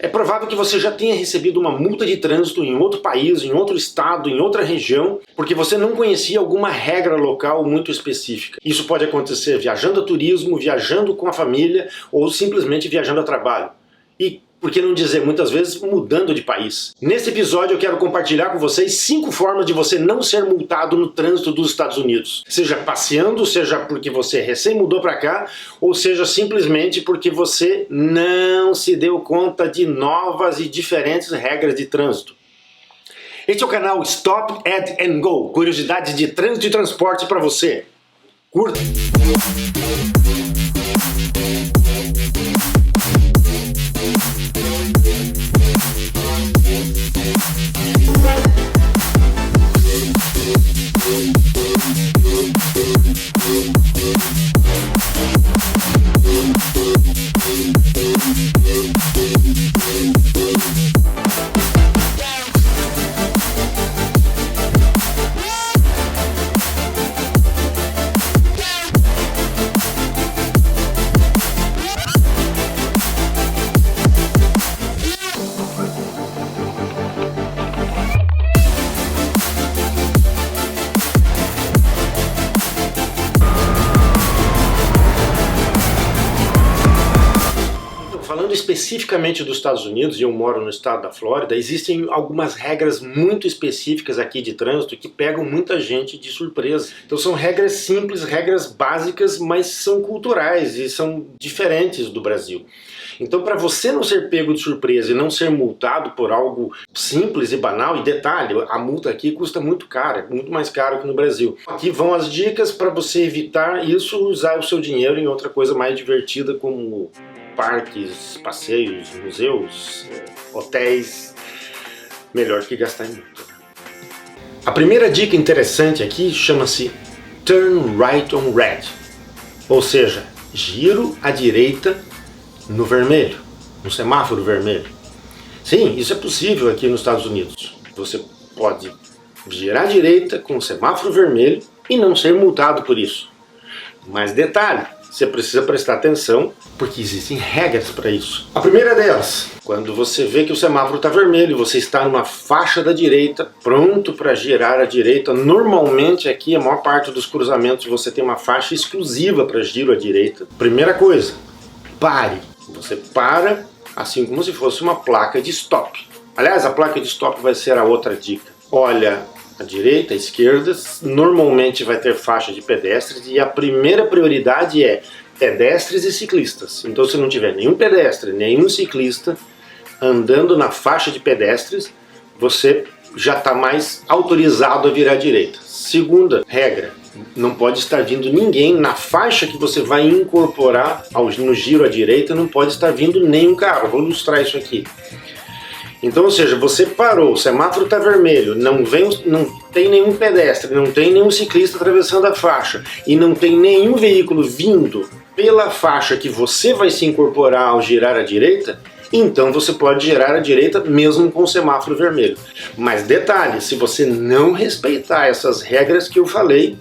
É provável que você já tenha recebido uma multa de trânsito em outro país, em outro estado, em outra região, porque você não conhecia alguma regra local muito específica. Isso pode acontecer viajando a turismo, viajando com a família ou simplesmente viajando a trabalho. E, por que não dizer, muitas vezes mudando de país. Nesse episódio eu quero compartilhar com vocês 5 formas de você não ser multado no trânsito dos Estados Unidos. Seja passeando, seja porque você recém mudou para cá, ou seja simplesmente porque você não se deu conta de novas e diferentes regras de trânsito. Este é o canal Stop, Add and Go, curiosidades de trânsito e transporte para você. Curta! Falando especificamente dos Estados Unidos, e eu moro no estado da Flórida, existem algumas regras muito específicas aqui de trânsito que pegam muita gente de surpresa. Então são regras simples, regras básicas, mas são culturais e são diferentes do Brasil. Então, para você não ser pego de surpresa e não ser multado por algo simples e banal, e detalhe, a multa aqui custa muito caro, é muito mais caro que no Brasil. Aqui vão as dicas para você evitar isso, usar o seu dinheiro em outra coisa mais divertida, como parques, passeios, museus, hotéis. Melhor que gastar em multa. A primeira dica interessante aqui chama-se Turn Right on Red, ou seja, giro à direita no vermelho, no semáforo vermelho. Sim, isso é possível aqui nos Estados Unidos. Você pode girar à direita com o semáforo vermelho e não ser multado por isso. Mas detalhe, você precisa prestar atenção, porque existem regras para isso. A primeira delas, quando você vê que o semáforo está vermelho, você está numa faixa da direita, pronto para girar à direita. Normalmente aqui, a maior parte dos cruzamentos, você tem uma faixa exclusiva para giro à direita. Primeira coisa, pare. Você para, assim como se fosse uma placa de stop. Aliás, a placa de stop vai ser a outra dica. Olha à direita, à esquerda, normalmente vai ter faixa de pedestres e a primeira prioridade é pedestres e ciclistas. Então, se não tiver nenhum pedestre, nenhum ciclista andando na faixa de pedestres, você já está mais autorizado a virar à direita. Segunda regra, não pode estar vindo ninguém na faixa que você vai incorporar no giro à direita, não pode estar vindo nenhum carro. Vou ilustrar isso aqui. Então, ou seja, você parou, o semáforo está vermelho, não tem nenhum pedestre, não tem nenhum ciclista atravessando a faixa e não tem nenhum veículo vindo pela faixa que você vai se incorporar ao girar à direita, então você pode girar à direita mesmo com o semáforo vermelho. Mas detalhe, se você não respeitar essas regras que eu falei,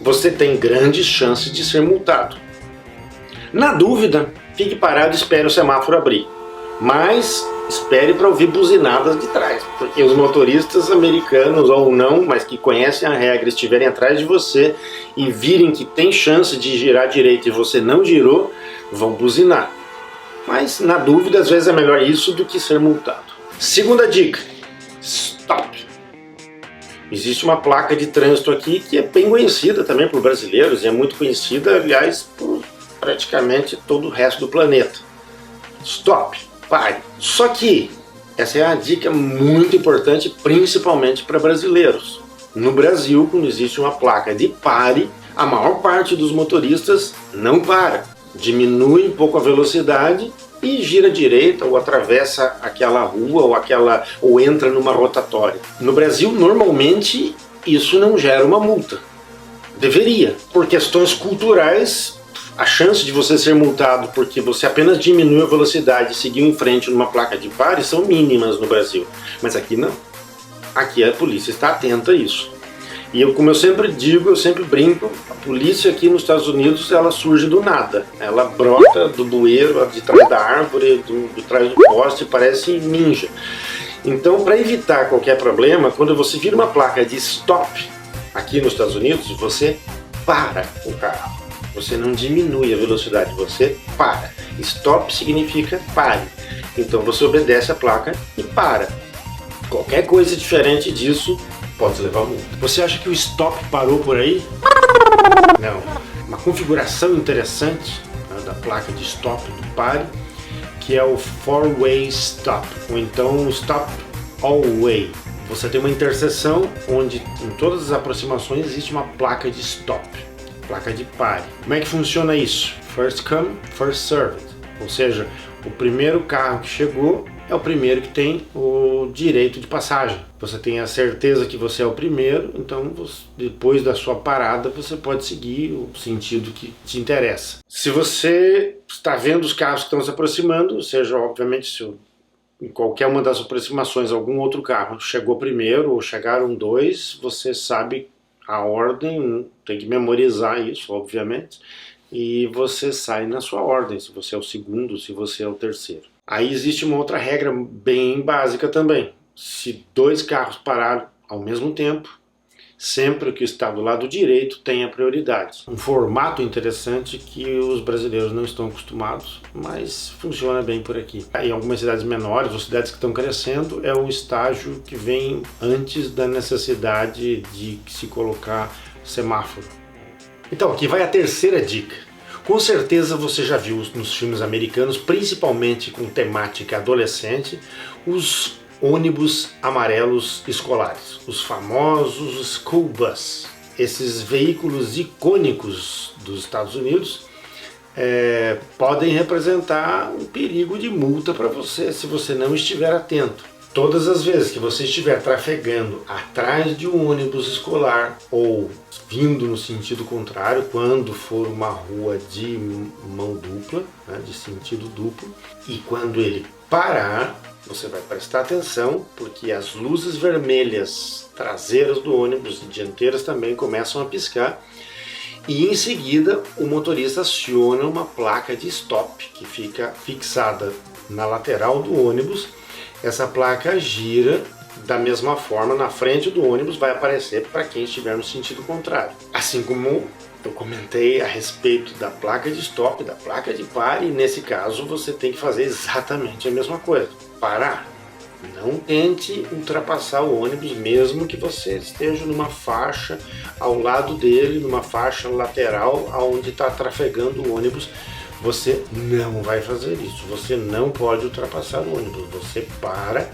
você tem grandes chances de ser multado. Na dúvida, fique parado e espere o semáforo abrir. Mas espere para ouvir buzinadas de trás, porque os motoristas americanos ou não, mas que conhecem a regra, estiverem atrás de você e virem que tem chance de girar à direita e você não girou, vão buzinar. Mas na dúvida, às vezes é melhor isso do que ser multado. Segunda dica, stop. Existe uma placa de trânsito aqui que é bem conhecida também por brasileiros e é muito conhecida, aliás, por praticamente todo o resto do planeta. Stop, pare. Só que essa é uma dica muito importante, principalmente para brasileiros. No Brasil, quando existe uma placa de pare, a maior parte dos motoristas não para. Diminui um pouco a velocidade e gira à direita ou atravessa aquela rua ou entra numa rotatória. No Brasil, normalmente, isso não gera uma multa. Deveria. Por questões culturais, a chance de você ser multado porque você apenas diminuiu a velocidade e seguiu em frente numa placa de pare são mínimas no Brasil. Mas aqui não. Aqui a polícia está atenta a isso. E como eu sempre digo, eu sempre brinco, a polícia aqui nos Estados Unidos, ela surge do nada. Ela brota do bueiro, de trás da árvore, de trás do poste, parece ninja. Então, para evitar qualquer problema, quando você vira uma placa de stop aqui nos Estados Unidos, você para o carro. Você não diminui a velocidade, você para. Stop significa pare. Então você obedece a placa e para. Qualquer coisa diferente disso pode levar multa. Você acha que o stop parou por aí? Não. Uma configuração interessante, né, da placa de stop do pare, que é o four-way stop, ou então stop all-way. Você tem uma interseção onde em todas as aproximações existe uma placa de stop, placa de pare. Como é que funciona isso? First come, first served. Ou seja, o primeiro carro que chegou é o primeiro que tem o direito de passagem. Você tem a certeza que você é o primeiro, então depois da sua parada você pode seguir o sentido que te interessa. Se você está vendo os carros que estão se aproximando, seja obviamente se em qualquer uma das aproximações algum outro carro chegou primeiro ou chegaram dois, você sabe a ordem, tem que memorizar isso, obviamente, e você sai na sua ordem, se você é o segundo, se você é o terceiro. Aí existe uma outra regra bem básica também. Se dois carros pararam ao mesmo tempo, sempre o que está do lado direito tem a prioridade. Um formato interessante que os brasileiros não estão acostumados, mas funciona bem por aqui. Em algumas cidades menores ou cidades que estão crescendo, é um estágio que vem antes da necessidade de se colocar semáforo. Então aqui vai a terceira dica. Com certeza você já viu nos filmes americanos, principalmente com temática adolescente, os ônibus amarelos escolares, os famosos school bus. Esses veículos icônicos dos Estados Unidos podem representar um perigo de multa para você se você não estiver atento. Todas as vezes que você estiver trafegando atrás de um ônibus escolar ou vindo no sentido contrário, quando for uma rua de mão dupla, né, de sentido duplo, e quando ele parar, você vai prestar atenção, porque as luzes vermelhas traseiras do ônibus e dianteiras também começam a piscar, e em seguida o motorista aciona uma placa de stop que fica fixada na lateral do ônibus. Essa placa gira da mesma forma, na frente do ônibus vai aparecer para quem estiver no sentido contrário. Assim como eu comentei a respeito da placa de stop, da placa de pare, e nesse caso você tem que fazer exatamente a mesma coisa. Parar. Não tente ultrapassar o ônibus, mesmo que você esteja numa faixa ao lado dele, numa faixa lateral onde está trafegando o ônibus. Você não vai fazer isso, você não pode ultrapassar o ônibus, você para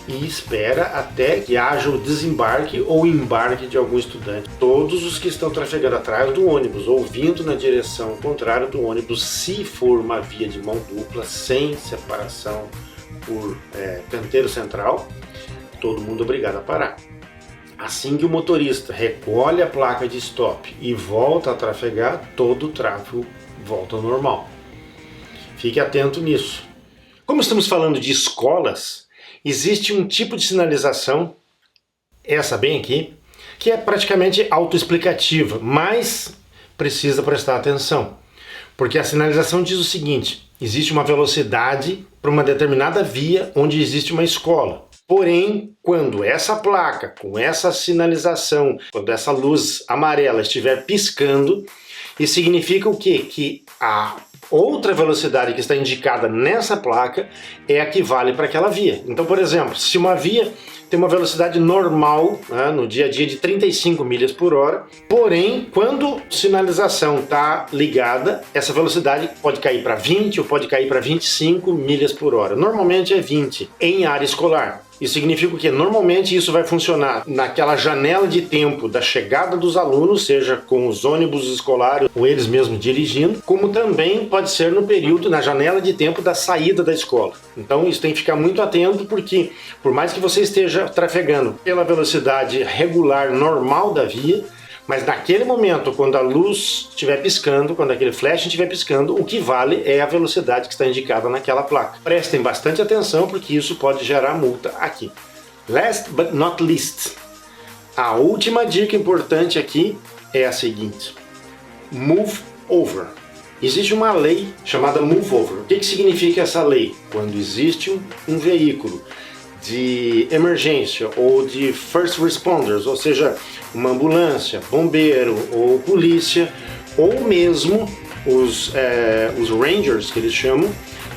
e espera até que haja o desembarque ou embarque de algum estudante. Todos os que estão trafegando atrás do ônibus ou vindo na direção contrária do ônibus, se for uma via de mão dupla, sem separação por canteiro central, todo mundo é obrigado a parar. Assim que o motorista recolhe a placa de stop e volta a trafegar, todo o tráfego volta ao normal. Fique atento nisso. Como estamos falando de escolas, existe um tipo de sinalização, essa bem aqui, que é praticamente autoexplicativa, mas precisa prestar atenção. Porque a sinalização diz o seguinte: existe uma velocidade para uma determinada via onde existe uma escola. Porém, quando essa placa, com essa sinalização, quando essa luz amarela estiver piscando, isso significa o quê? Que a outra velocidade que está indicada nessa placa é a que vale para aquela via. Então, por exemplo, se uma via tem uma velocidade normal, né, no dia a dia de 35 milhas por hora, porém, quando a sinalização está ligada, essa velocidade pode cair para 20 ou pode cair para 25 milhas por hora. Normalmente é 20 em área escolar. Isso significa que normalmente isso vai funcionar naquela janela de tempo da chegada dos alunos, seja com os ônibus escolares ou eles mesmos dirigindo, como também pode ser no período, na janela de tempo da saída da escola. Então isso tem que ficar muito atento, porque por mais que você esteja trafegando pela velocidade regular normal da via, mas naquele momento, quando a luz estiver piscando, quando aquele flash estiver piscando, o que vale é a velocidade que está indicada naquela placa. Prestem bastante atenção, porque isso pode gerar multa aqui. Last but not least, A última dica importante aqui é a seguinte: move over. Existe uma lei chamada move over. O que significa essa lei? Quando existe um veículo de emergência ou de first responders, ou seja, uma ambulância, bombeiro ou polícia, ou mesmo os rangers, que eles chamam,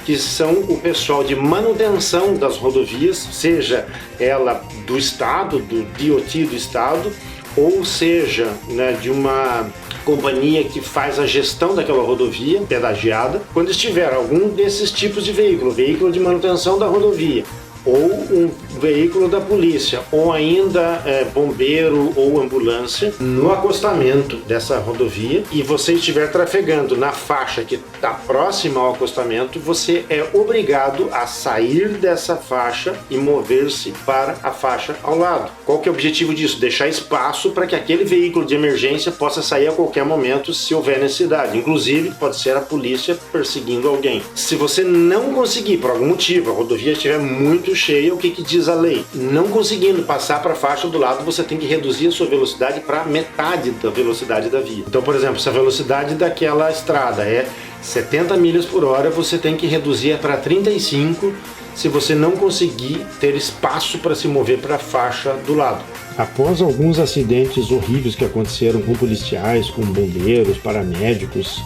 que são o pessoal de manutenção das rodovias, seja ela do estado, do DOT do estado, ou seja, né, de uma companhia que faz a gestão daquela rodovia pedagiada. Quando estiver algum desses tipos de veículo de manutenção da rodovia, ou um veículo da polícia, ou ainda bombeiro ou ambulância, no acostamento dessa rodovia, e você estiver trafegando na faixa que está próxima ao acostamento, você é obrigado a sair dessa faixa e mover-se para a faixa ao lado. Qual que é o objetivo disso? Deixar espaço para que aquele veículo de emergência possa sair a qualquer momento se houver necessidade. Inclusive, pode ser a polícia perseguindo alguém. Se você não conseguir, por algum motivo, a rodovia estiver muito cheia, o que diz a lei? Não conseguindo passar para a faixa do lado, você tem que reduzir a sua velocidade para metade da velocidade da via. Então, por exemplo, se a velocidade daquela estrada é 70 milhas por hora, você tem que reduzir para 35 se você não conseguir ter espaço para se mover para a faixa do lado. Após alguns acidentes horríveis que aconteceram com policiais, com bombeiros, paramédicos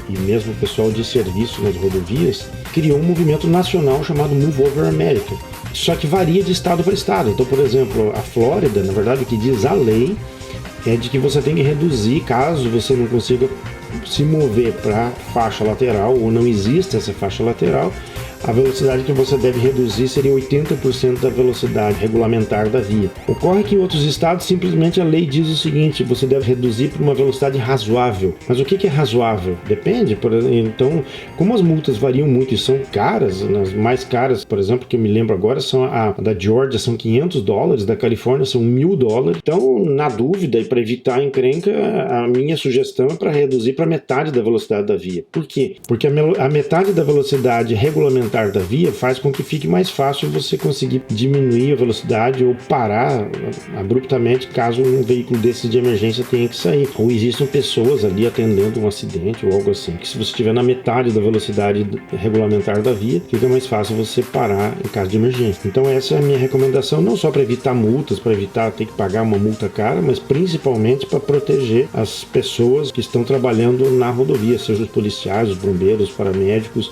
e mesmo pessoal de serviço nas rodovias, criou um movimento nacional chamado Move Over America. Só que varia de estado para estado. Então, por exemplo, a Flórida, na verdade, o que diz a lei é de que você tem que reduzir, caso você não consiga se mover para a faixa lateral ou não exista essa faixa lateral, a velocidade que você deve reduzir seria 80% da velocidade regulamentar da via. Ocorre que em outros estados simplesmente a lei diz o seguinte: você deve reduzir para uma velocidade razoável. Mas o que é razoável? Depende. Então, como as multas variam muito e são caras, as mais caras, por exemplo, que eu me lembro agora, são a da Georgia são $500, da Califórnia são $1.000. Então, na dúvida e para evitar a encrenca, a minha sugestão é para reduzir para metade da velocidade da via. Por quê? Porque a metade da velocidade regulamentar da via faz com que fique mais fácil você conseguir diminuir a velocidade ou parar abruptamente caso um veículo desse de emergência tenha que sair, ou existam pessoas ali atendendo um acidente ou algo assim, que se você estiver na metade da velocidade regulamentar da via, fica mais fácil você parar em caso de emergência. Então essa é a minha recomendação, não só para evitar multas, para evitar ter que pagar uma multa cara, mas principalmente para proteger as pessoas que estão trabalhando na rodovia, seja os policiais, os bombeiros, os paramédicos,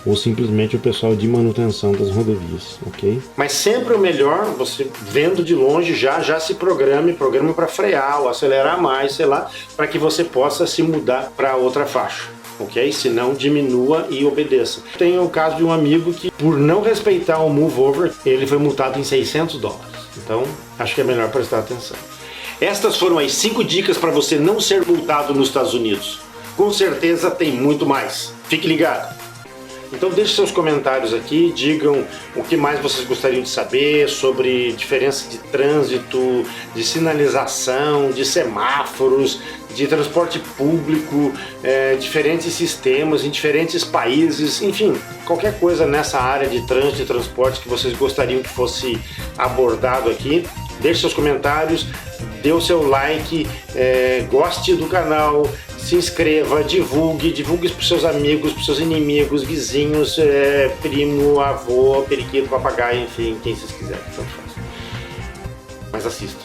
ou simplesmente o pessoal de manutenção das rodovias, ok? Mas sempre o melhor, você vendo de longe já se programa para frear ou acelerar mais, sei lá, para que você possa se mudar para outra faixa, ok? Se não, diminua e obedeça. Tem o caso de um amigo que, por não respeitar o move over, ele foi multado em $600. Então, acho que é melhor prestar atenção. Estas foram as 5 dicas para você não ser multado nos Estados Unidos. Com certeza tem muito mais. Fique ligado! Então deixe seus comentários aqui, digam o que mais vocês gostariam de saber sobre diferença de trânsito, de sinalização, de semáforos, de transporte público, diferentes sistemas em diferentes países, enfim, qualquer coisa nessa área de trânsito e transporte que vocês gostariam que fosse abordado aqui. Deixe seus comentários, dê o seu like, goste do canal, se inscreva, divulgue para os seus amigos, para os seus inimigos, vizinhos, primo, avô, periquito, papagaio, enfim, quem vocês quiserem, tanto faz. Mas assista.